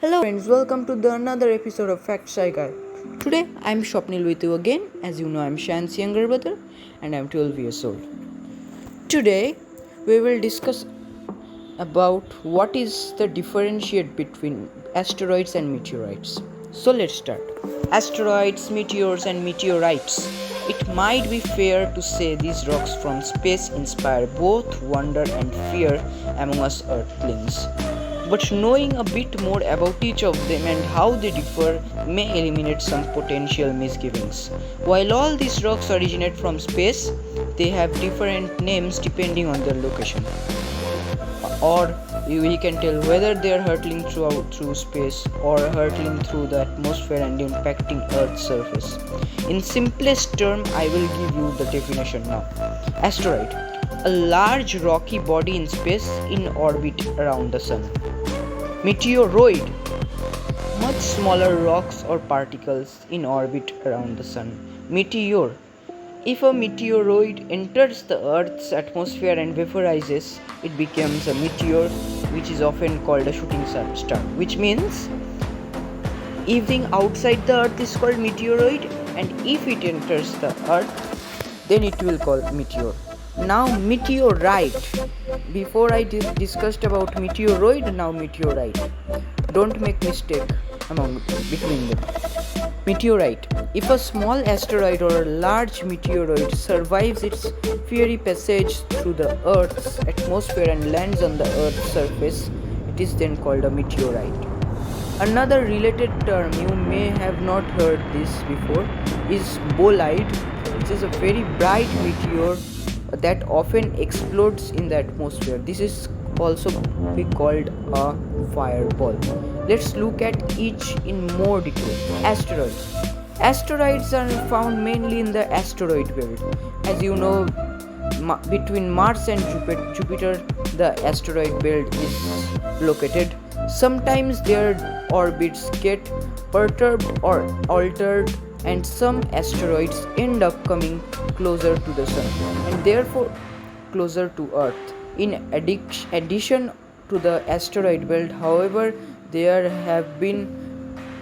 Hello friends, welcome to another episode of Fact Shy Guy. Today I'm Shopnil with you again. As you know, I'm Shan's younger brother and I'm 12 years old. Today we will discuss about what is the differentiate between asteroids and meteorites. So let's start. Asteroids, meteors and meteorites. It might be fair to say these rocks from space inspire both wonder and fear among us earthlings. But knowing a bit more about each of them and how they differ may eliminate some potential misgivings. While all these rocks originate from space, they have different names depending on their location. Or we can tell whether they are hurtling through space or hurtling through the atmosphere and impacting Earth's surface. In simplest term, I will give you the definition now. Asteroid, a large rocky body in space in orbit around the sun. Meteoroid, much smaller rocks or particles in orbit around the sun. Meteor, if a meteoroid enters the Earth's atmosphere and vaporizes, it becomes a meteor, which is often called a shooting star, which means everything outside the Earth is called meteoroid, and if it enters the Earth, then it will call meteor. Now meteorite. Before I discussed about meteoroid, now meteorite. Don't make mistake between them. Meteorite. If a small asteroid or a large meteoroid survives its fiery passage through the Earth's atmosphere and lands on the Earth's surface, it is then called a meteorite. Another related term, you may have not heard this before, is bolide, which is a very bright meteor that often explodes in the atmosphere. This is also be called a fireball. Let's look at each in more detail. Asteroids. Asteroids are found mainly in the asteroid belt. As you know, between Mars and Jupiter, the asteroid belt is located. Sometimes their orbits get perturbed or altered, and some asteroids end up coming closer to the sun and therefore closer to Earth. In addition to the asteroid belt, however, there have been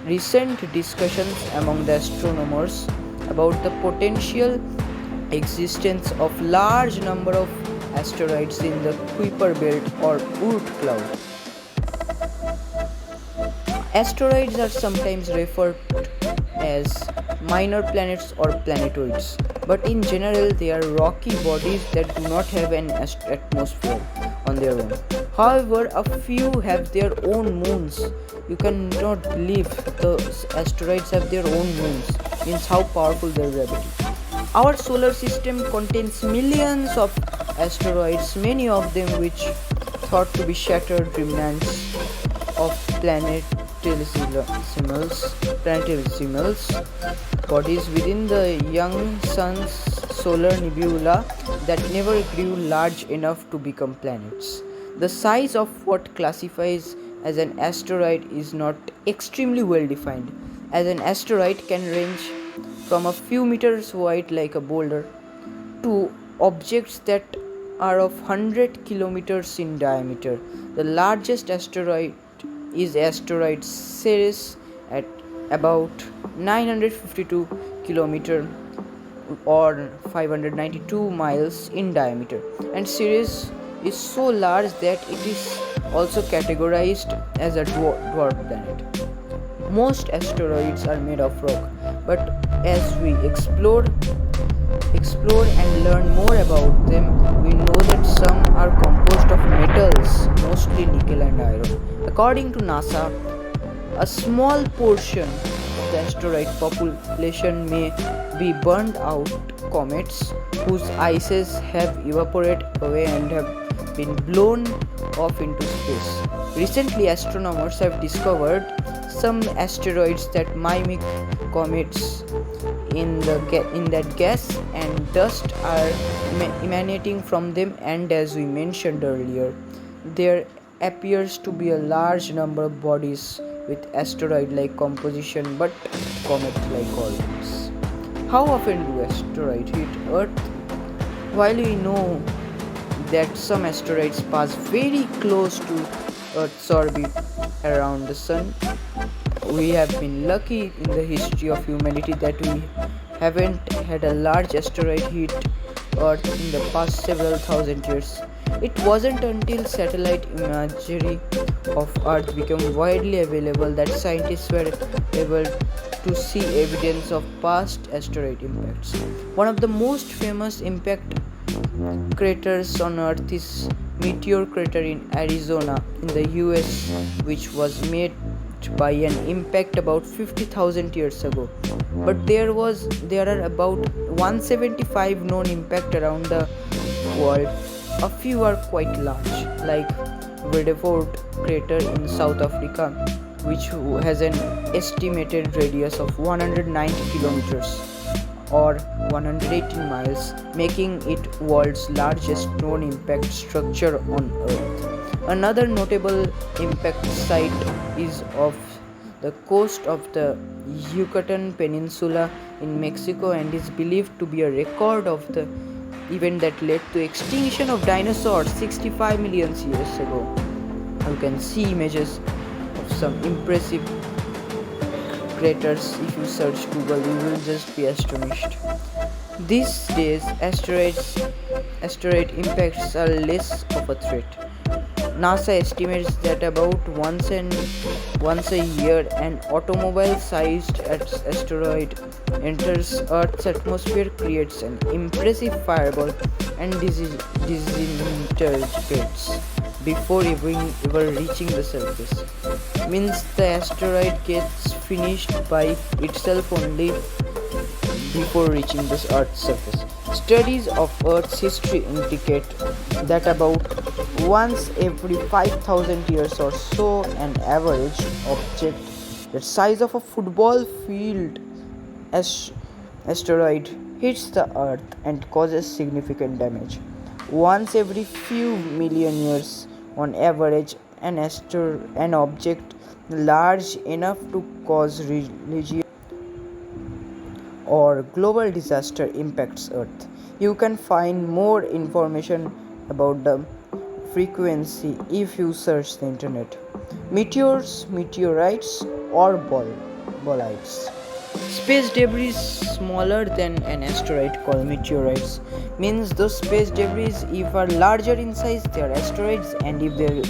recent discussions among the astronomers about the potential existence of large number of asteroids in the Kuiper belt or Oort cloud. Asteroids are sometimes referred as minor planets or planetoids, but in general they are rocky bodies that do not have an atmosphere on their own. However, a few have their own moons. You cannot believe the asteroids have their own moons, means how powerful their gravity. Our solar system contains millions of asteroids, many of them which thought to be shattered remnants of planetesimals bodies within the young sun's solar nebula that never grew large enough to become planets. The size of what classifies as an asteroid is not extremely well defined, as an asteroid can range from a few meters wide like a boulder to objects that are of 100 kilometers in diameter. The largest asteroid is asteroid Ceres at about 952 km or 592 miles in diameter, and Ceres is so large that it is also categorized as a dwarf planet. Most asteroids are made of rock, but as we explore and learn more about them, we know that some are composed of metals, mostly nickel and iron. According to NASA, a small portion of the asteroid population may be burned out comets whose ices have evaporated away and have been blown off into space. Recently, astronomers have discovered some asteroids that mimic comets in that gas and dust are emanating from them, and as we mentioned earlier, there appears to be a large number of bodies with asteroid-like composition but comet-like orbits. How often do asteroids hit Earth? While we know that some asteroids pass very close to Earth's orbit around the Sun. We have been lucky in the history of humanity that we haven't had a large asteroid hit Earth in the past several thousand years. It wasn't until satellite imagery of Earth became widely available that scientists were able to see evidence of past asteroid impacts. One of the most famous impact craters on Earth is Meteor Crater in Arizona in the US, which was made by an impact about 50,000 years ago. But there are about 175 known impacts around the world. A few are quite large, like Vredefort crater in South Africa, which has an estimated radius of 190 kilometers or 118 miles, making it world's largest known impact structure on Earth. Another notable impact site is off the coast of the Yucatan Peninsula in Mexico and is believed to be a record of the event that led to extinction of dinosaurs 65 million years ago. You can see images of some impressive craters. If you search Google, you will just be astonished. These days, asteroid impacts are less of a threat. NASA estimates that about once a year an automobile-sized asteroid enters Earth's atmosphere, creates an impressive fireball, and disintegrates before ever reaching the surface. Means the asteroid gets finished by itself only before reaching the Earth's surface. Studies of Earth's history indicate that about once every 5,000 years or so, an average object the size of a football field asteroid hits the Earth and causes significant damage. Once every few million years, on average, an object large enough to cause religious or global disaster impacts Earth. You can find more information about the frequency if you search the internet. Meteors, meteorites, or bolides. Space debris smaller than an asteroid called meteorites. Means those space debris, if are larger in size, they are asteroids, and if they're a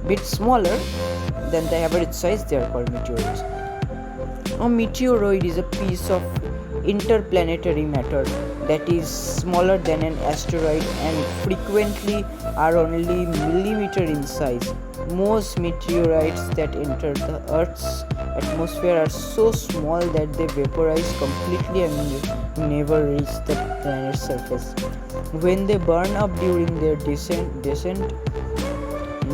bit smaller than the average size, they are called meteorites. A meteoroid is a piece of interplanetary matter that is smaller than an asteroid and frequently are only millimeter in size. Most meteorites that enter the Earth's atmosphere are so small that they vaporize completely and never reach the planet's surface. When they burn up during their descent,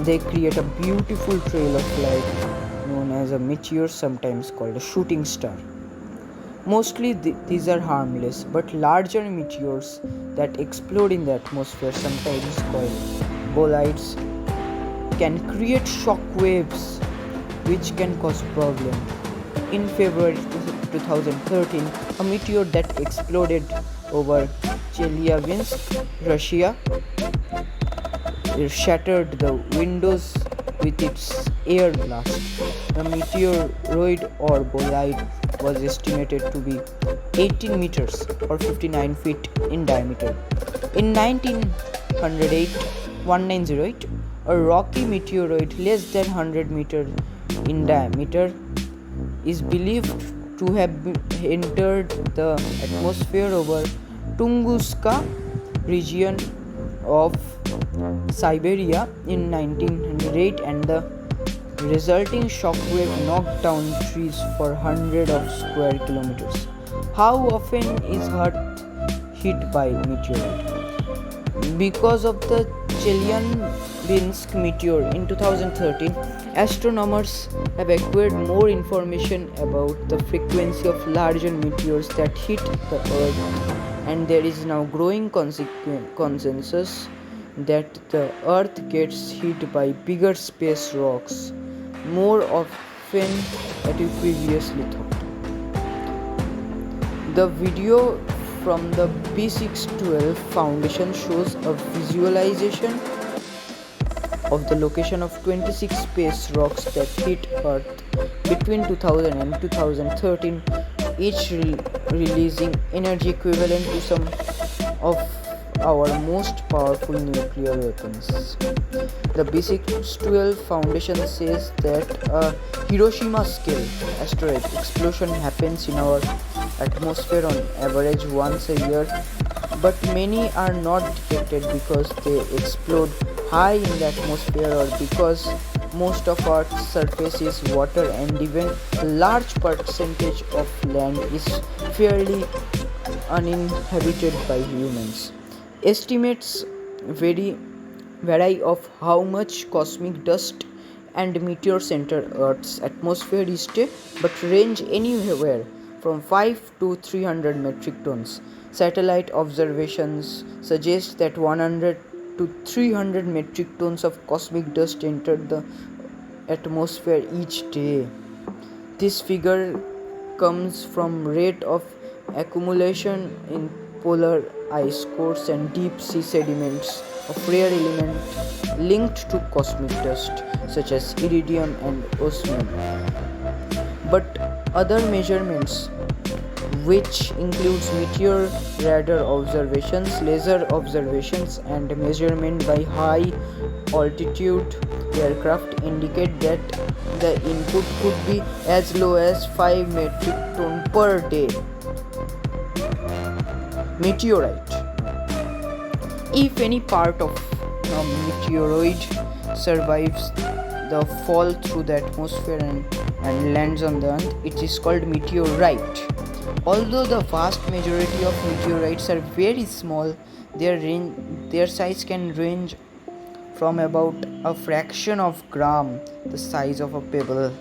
they create a beautiful trail of light known as a meteor, sometimes called a shooting star. Mostly these are harmless, but larger meteors that explode in the atmosphere, sometimes called bolides, can create shock waves which can cause problems. In February 2013, a meteor that exploded over Chelyabinsk, Russia, shattered the windows with its air blast. The meteoroid or bolide was estimated to be 18 meters or 59 feet in diameter. In 1908, a rocky meteoroid less than 100 meters in diameter is believed to have entered the atmosphere over Tunguska region of Siberia in 1908, and the resulting shockwave knocked down trees for hundreds of square kilometers. How often is Earth hit by meteorite? Because of the Chelyabinsk meteor in 2013, astronomers have acquired more information about the frequency of larger meteors that hit the Earth, and there is now growing consensus that the Earth gets hit by bigger space rocks more often than we previously thought. The video from the B612 Foundation shows a visualization of the location of 26 space rocks that hit Earth between 2000 and 2013, each releasing energy equivalent to some of our most powerful nuclear weapons. The basic 12 Foundation says that a Hiroshima scale asteroid explosion happens in our atmosphere on average once a year, but many are not detected because they explode high in the atmosphere or because most of Earth's surface is water and even a large percentage of land is fairly uninhabited by humans. Estimates vary of how much cosmic dust and meteors enter Earth's atmosphere each day, but range anywhere from 5 to 300 metric tons. Satellite observations suggest that 100 to 300 metric tons of cosmic dust enter the atmosphere each day. This figure comes from rate of accumulation in polar ice cores and deep sea sediments of rare elements linked to cosmic dust such as iridium and osmium. But other measurements, which includes meteor radar observations, laser observations, and measurement by high altitude aircraft, indicate that the input could be as low as 5 metric ton per day. Meteorite. If any part of a meteoroid survives the fall through the atmosphere and lands on the earth, it is called meteorite. Although the vast majority of meteorites are very small, their size can range from about a fraction of gram, the size of a pebble,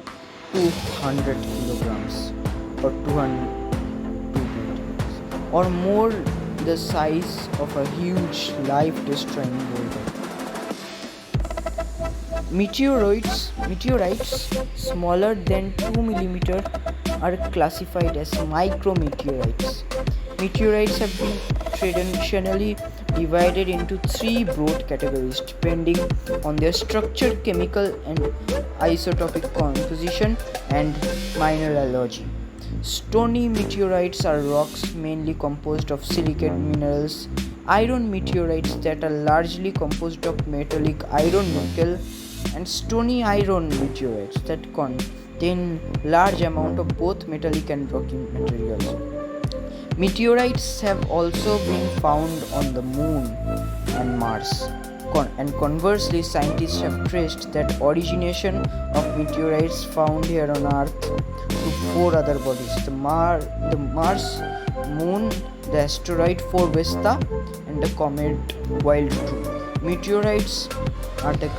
to 100 kilograms or 220 or more, the size of a huge life-destroying boulder. Meteorites smaller than 2 mm are classified as micrometeorites. Meteorites have been traditionally divided into three broad categories depending on their structure, chemical and isotopic composition, and mineralogy. Stony meteorites are rocks mainly composed of silicate minerals. Iron meteorites that are largely composed of metallic iron nickel, and stony iron meteorites that contain large amount of both metallic and rocky materials. Meteorites have also been found on the moon and Mars. And conversely, scientists have traced that origination of meteorites found here on Earth to four other bodies: the Mars, Moon, the asteroid 4 Vesta, and the comet Wild 2. Meteorites are the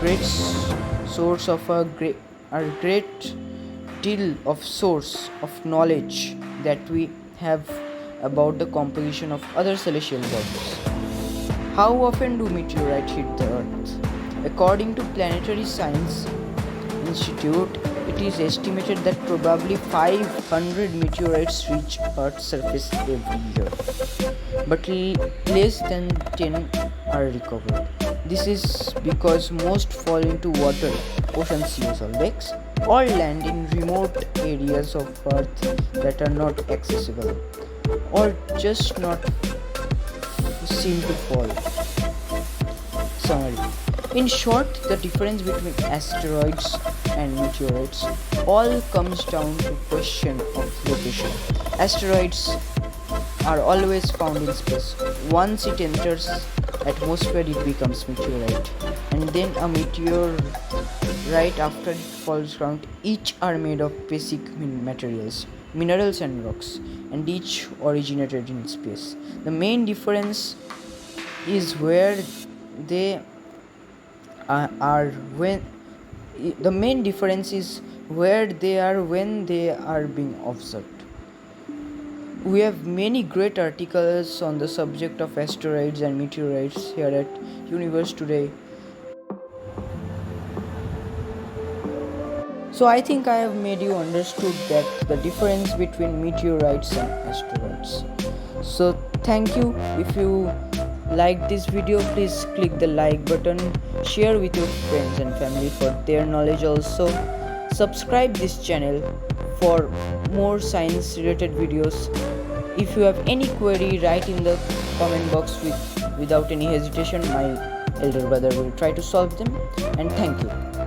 great deal of source of knowledge that we have about the composition of other celestial bodies. How often do meteorites hit the Earth? According to Planetary Science Institute, it is estimated that probably 500 meteorites reach Earth's surface every year, but less than 10 are recovered. This is because most fall into water, ocean, seas, or lakes, or land in remote areas of Earth that are not accessible, or just not seem to fall. Summary. In short, the difference between asteroids and meteorites all comes down to question of location. Asteroids are always found in space. Once it enters atmosphere, it becomes meteorite, and then a meteor right after it falls ground. Each are made of basic materials, minerals and rocks, and each originated in space. The main difference is where they are when they are being observed. We have many great articles on the subject of asteroids and meteorites here at Universe Today. So I think I have made you understood that the difference between meteorites and asteroids. So thank you. If you like this video, please click the like button, share with your friends and family for their knowledge. Also subscribe this channel for more science related videos. If you have any query, write in the comment box without any hesitation. My elder brother will try to solve them. And thank you.